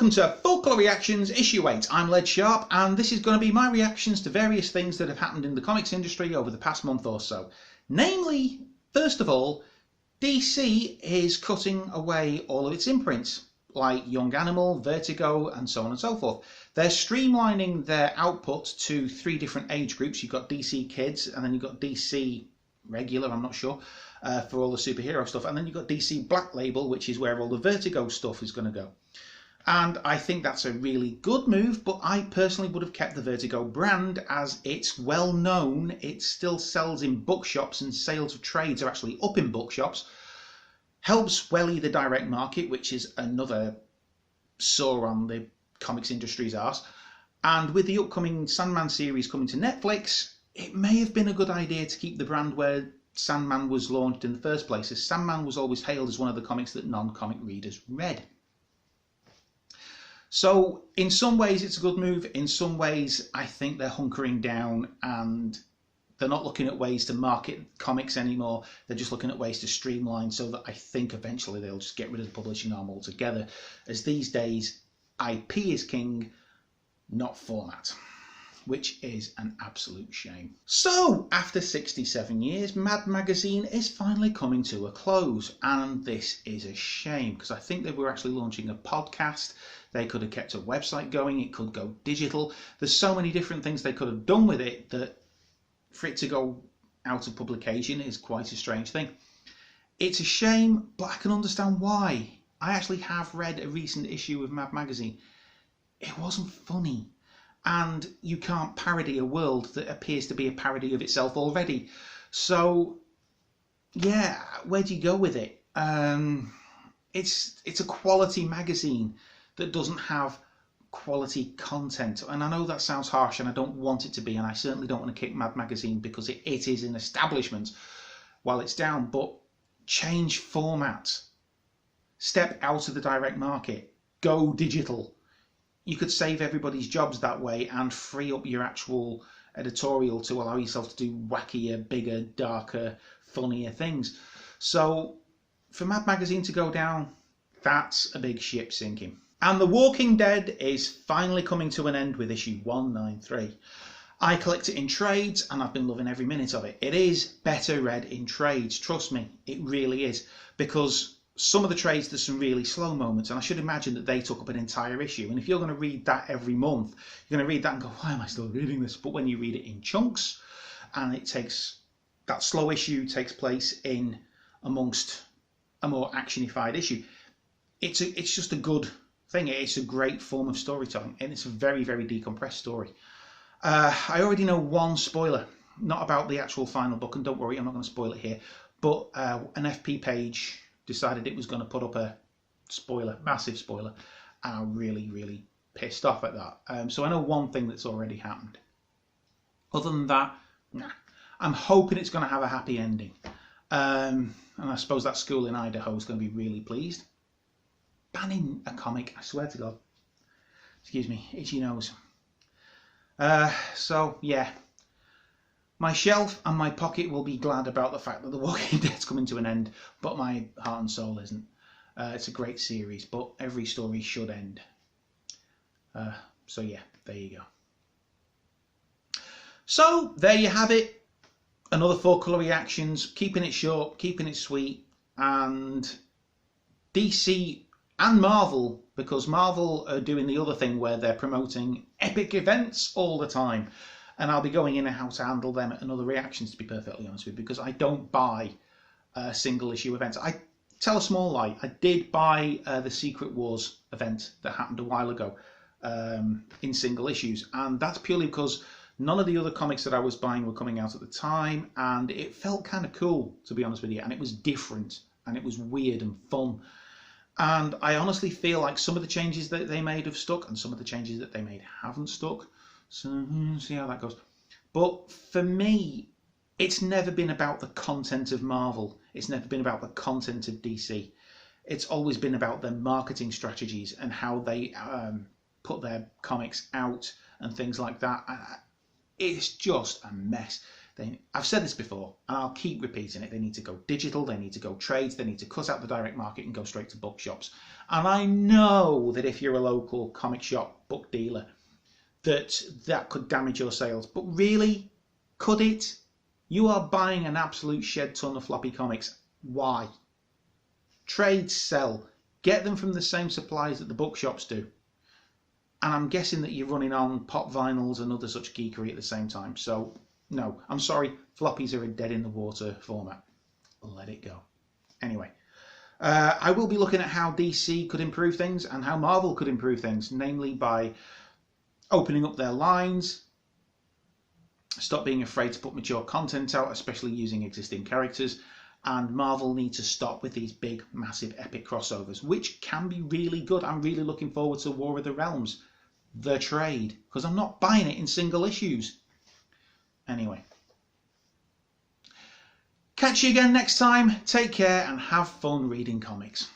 welcome to Full Colour Reactions Issue 8. I'm Led Sharp, and this is going to be my reactions to various things that have happened in the comics industry over the past month or so. Namely, first of all, DC is cutting away all of its imprints, like Young Animal, Vertigo, and so on and so forth. They're streamlining their output to 3 different age groups. You've got DC Kids, and then you've got DC Regular, I'm not sure, for all the superhero stuff. And then you've got DC Black Label, which is where all the Vertigo stuff is going to go. And I think that's a really good move, but I personally would have kept the Vertigo brand as it's well known. It still sells in bookshops and sales of trades are actually up in bookshops. Helps welly the direct market, which is another sore on the comics industry's arse. And with the upcoming Sandman series coming to Netflix, it may have been a good idea to keep the brand where Sandman was launched in the first place, as Sandman was always hailed as one of the comics that non-comic readers read. So in some ways it's a good move, in some ways I think they're hunkering down and they're not looking at ways to market comics anymore. They're just looking at ways to streamline, so that I think eventually they'll just get rid of the publishing arm altogether, as these days IP is king, not format, which is an absolute shame. So after 67 years, Mad Magazine is finally coming to a close, and this is a shame because I think they were actually launching a podcast. They could have kept a website going, it could go digital. There's so many different things they could have done with it that for it to go out of publication is quite a strange thing. It's a shame, but I can understand why. I actually have read a recent issue of Mad Magazine. It wasn't funny, and you can't parody a world that appears to be a parody of itself already. So yeah, where do you go with it? It's a quality magazine that doesn't have quality content, and I know that sounds harsh and I don't want it to be, and I certainly don't want to kick Mad Magazine because it is an establishment while it's down, but change format, step out of the direct market, go digital. You could save everybody's jobs that way and free up your actual editorial to allow yourself to do wackier, bigger, darker, funnier things. So for Mad Magazine to go down, that's a big ship sinking. And The Walking Dead is finally coming to an end with issue 193. I collect it in trades and I've been loving every minute of it. It is better read in trades, trust me, it really is. Because some of the trades, there's some really slow moments, and I should imagine that they took up an entire issue. And if you're going to read that every month, you're going to read that and go, why am I still reading this? But when you read it in chunks, and it takes, that slow issue takes place in amongst a more actionified issue, it's just a good thing. It's a great form of storytelling, and it's a very, very decompressed story. I already know one spoiler, not about the actual final book, and don't worry, I'm not going to spoil it here, but an FP page decided it was going to put up a spoiler, massive spoiler, and I'm really, really pissed off at that. So I know one thing that's already happened. Other than that, nah. I'm hoping it's going to have a happy ending. And I suppose that school in Idaho is going to be really pleased. Banning a comic, I swear to God. Excuse me, itchy nose. So yeah, my shelf and my pocket will be glad about the fact that The Walking Dead's coming to an end, but my heart and soul isn't. It's a great series, but every story should end. So yeah, there you go. So there you have it. Another Full Colour Reactions, keeping it short, keeping it sweet, and DC and Marvel, because Marvel are doing the other thing where they're promoting epic events all the time. And I'll be going in and how to handle them at another reactions, to be perfectly honest with you, because I don't buy single issue events. I tell a small lie. I did buy the Secret Wars event that happened a while ago in single issues. And that's purely because none of the other comics that I was buying were coming out at the time. And it felt kind of cool, to be honest with you. And it was different and it was weird and fun. And I honestly feel like some of the changes that they made have stuck and some of the changes that they made haven't stuck. So see how that goes. But for me, it's never been about the content of Marvel. It's never been about the content of DC. It's always been about their marketing strategies and how they put their comics out and things like that. It's just a mess. I've said this before, and I'll keep repeating it. They need to go digital, they need to go trades, they need to cut out the direct market and go straight to bookshops. And I know that if you're a local comic shop book dealer, that could damage your sales. But really, could it? You are buying an absolute shed ton of floppy comics. Why? Trades sell. Get them from the same suppliers that the bookshops do. And I'm guessing that you're running on pop vinyls and other such geekery at the same time. So, no, I'm sorry, floppies are a dead in the water format. Let it go. Anyway, I will be looking at how DC could improve things and how Marvel could improve things, namely by opening up their lines, stop being afraid to put mature content out, especially using existing characters, and Marvel need to stop with these big, massive, epic crossovers, which can be really good. I'm really looking forward to War of the Realms, the trade, because I'm not buying it in single issues. Anyway, catch you again next time. Take care and have fun reading comics.